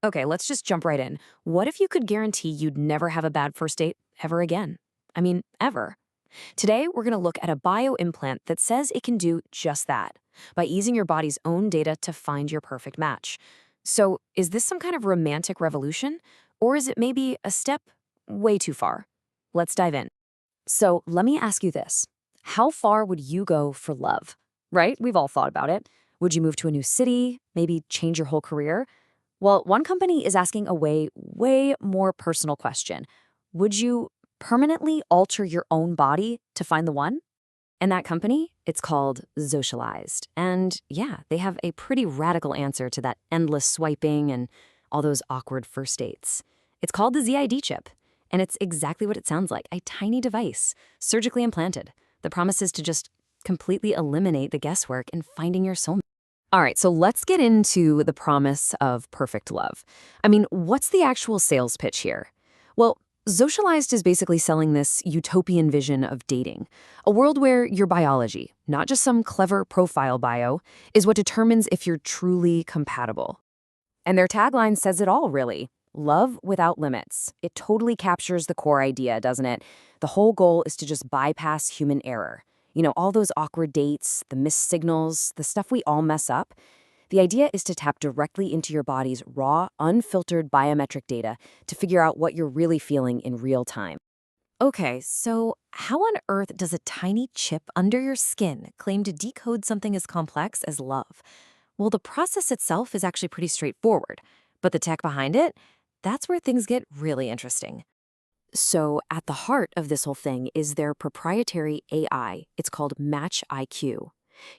Okay, let's just jump right in. What if you could guarantee you'd never have a bad first date ever again? I mean, ever. Today, we're going to look at a bio implant that says it can do just that by using your body's own data to find your perfect match. So, is this some kind of romantic revolution? Or is it maybe a step way too far? Let's dive in. So, let me ask you this. How far would you go for love? Right? We've all thought about it. Would you move to a new city? Maybe change your whole career? Well, one company is asking a way more personal question. Would you permanently alter your own body to find the one? And that company, it's called Zocialized. And yeah, they have a pretty radical answer to that endless swiping and all those awkward first dates. It's called the Z ID Chip. And it's exactly what it sounds like, a tiny device, surgically implanted. The promise is to just completely eliminate the guesswork in finding your soulmate. All right, so let's get into the promise of perfect love. I mean, what's the actual sales pitch here? Well, Zocialized is basically selling this utopian vision of dating, a world where your biology, not just some clever profile bio, is what determines if you're truly compatible. And their tagline says it all, really. Love without limits. It totally captures the core idea, doesn't it? The whole goal is to just bypass human error. You know, all those awkward dates, the missed signals, the stuff we all mess up. The idea is to tap directly into your body's raw, unfiltered biometric data to figure out what you're really feeling in real time. Okay, so how on earth does a tiny chip under your skin claim to decode something as complex as love? Well, the process itself is actually pretty straightforward, but the tech behind it, that's where things get really interesting. So, at the heart of this whole thing is their proprietary AI. It's called MatchIQ.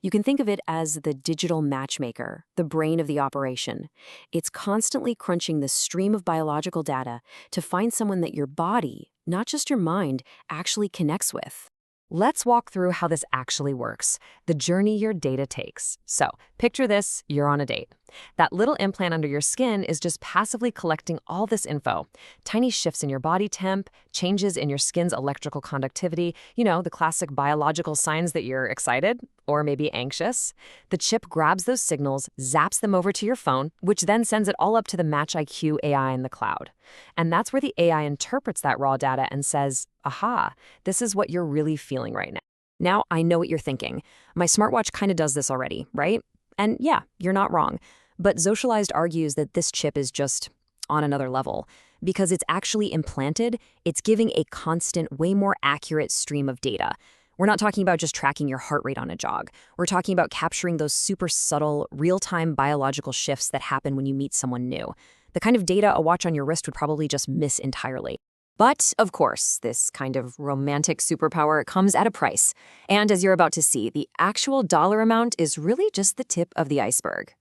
You can think of it as the digital matchmaker, the brain of the operation. It's constantly crunching the stream of biological data to find someone that your body, not just your mind, actually connects with. Let's walk through how this actually works, the journey your data takes. So, picture this, you're on a date. That little implant under your skin is just passively collecting all this info. Tiny shifts in your body temp, changes in your skin's electrical conductivity, the classic biological signs that you're excited or maybe anxious. The chip grabs those signals, zaps them over to your phone, which then sends it all up to the MatchIQ AI in the cloud. And that's where the AI interprets that raw data and says, aha, this is what you're really feeling right now. Now, I know what you're thinking. My smartwatch kind of does this already, right? And yeah, you're not wrong. But Zocialized argues that this chip is just on another level. Because it's actually implanted, it's giving a constant, way more accurate stream of data. We're not talking about just tracking your heart rate on a jog. We're talking about capturing those super subtle, real-time biological shifts that happen when you meet someone new. The kind of data a watch on your wrist would probably just miss entirely. But, of course, this kind of romantic superpower comes at a price. And as you're about to see, the actual dollar amount is really just the tip of the iceberg.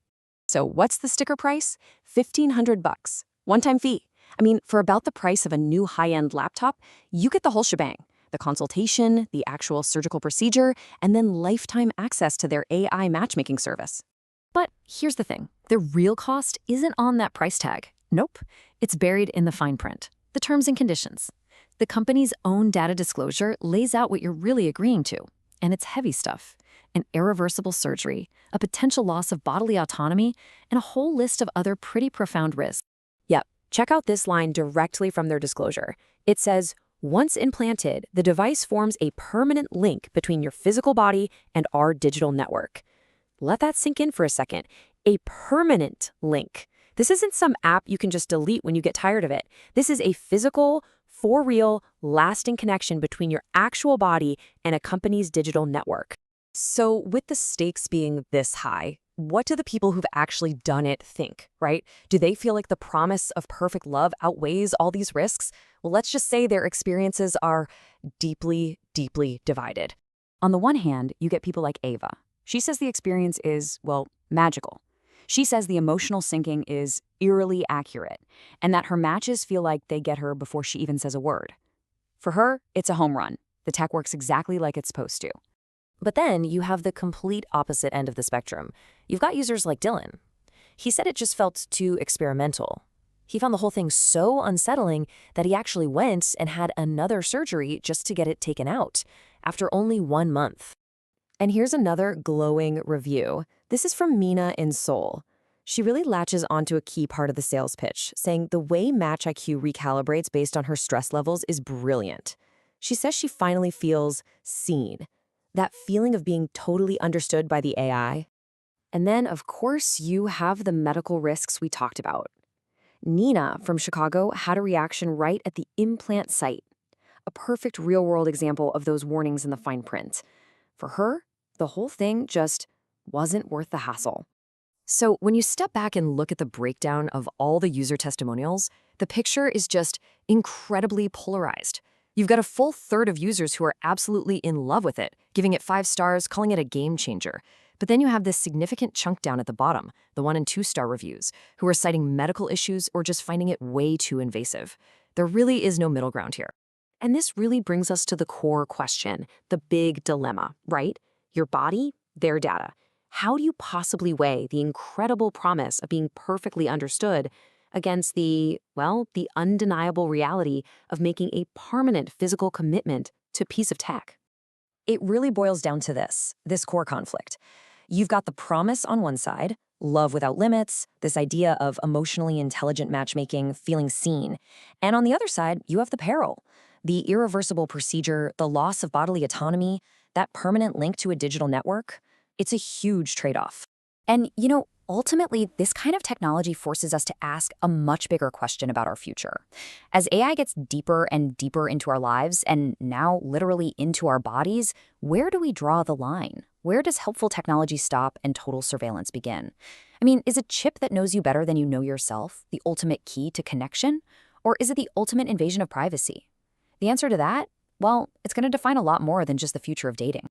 So what's the sticker price? $1,500. One-time fee. I mean, for about the price of a new high-end laptop, you get the whole shebang. The consultation, the actual surgical procedure, and then lifetime access to their AI matchmaking service. But here's the thing. The real cost isn't on that price tag. Nope. It's buried in the fine print. The terms and conditions. The company's own data disclosure lays out what you're really agreeing to. And it's heavy stuff. An irreversible surgery, a potential loss of bodily autonomy, and a whole list of other pretty profound risks. Yep, check out this line directly from their disclosure. It says, once implanted, the device forms a permanent link between your physical body and our digital network. Let that sink in for a second. A permanent link. This isn't some app you can just delete when you get tired of it. This is a physical, for real, lasting connection between your actual body and a company's digital network. So with the stakes being this high, what do the people who've actually done it think, right? Do they feel like the promise of perfect love outweighs all these risks? Well, let's just say their experiences are deeply, deeply divided. On the one hand, you get people like Ava. She says the experience is, well, magical. She says the emotional syncing is eerily accurate, and that her matches feel like they get her before she even says a word. For her, it's a home run. The tech works exactly like it's supposed to. But then you have the complete opposite end of the spectrum. You've got users like Dylan. He said it just felt too experimental. He found the whole thing so unsettling that he actually went and had another surgery just to get it taken out, after only 1 month. And here's another glowing review. This is from Mina in Seoul. She really latches onto a key part of the sales pitch, saying the way MatchIQ recalibrates based on her stress levels is brilliant. She says she finally feels seen, that feeling of being totally understood by the AI. And then, of course, you have the medical risks we talked about. Nina from Chicago had a reaction right at the implant site, a perfect real-world example of those warnings in the fine print. For her, the whole thing just wasn't worth the hassle. So when you step back and look at the breakdown of all the user testimonials, the picture is just incredibly polarized. You've got a full third of users who are absolutely in love with it, giving it 5 stars, calling it a game changer. But then you have this significant chunk down at the bottom, the 1- and 2-star reviews, who are citing medical issues or just finding it way too invasive. There really is no middle ground here. And this really brings us to the core question, the big dilemma, right? Your body, their data. How do you possibly weigh the incredible promise of being perfectly understood against the undeniable reality of making a permanent physical commitment to a piece of tech? It really boils down to this core conflict. You've got the promise on one side, love without limits, this idea of emotionally intelligent matchmaking, feeling seen. And on the other side, you have the peril, the irreversible procedure, the loss of bodily autonomy, that permanent link to a digital network. It's a huge trade-off. And, ultimately, this kind of technology forces us to ask a much bigger question about our future. As AI gets deeper and deeper into our lives, and now literally into our bodies, where do we draw the line? Where does helpful technology stop and total surveillance begin? I mean, is a chip that knows you better than you know yourself the ultimate key to connection? Or is it the ultimate invasion of privacy? The answer to that? Well, it's going to define a lot more than just the future of dating.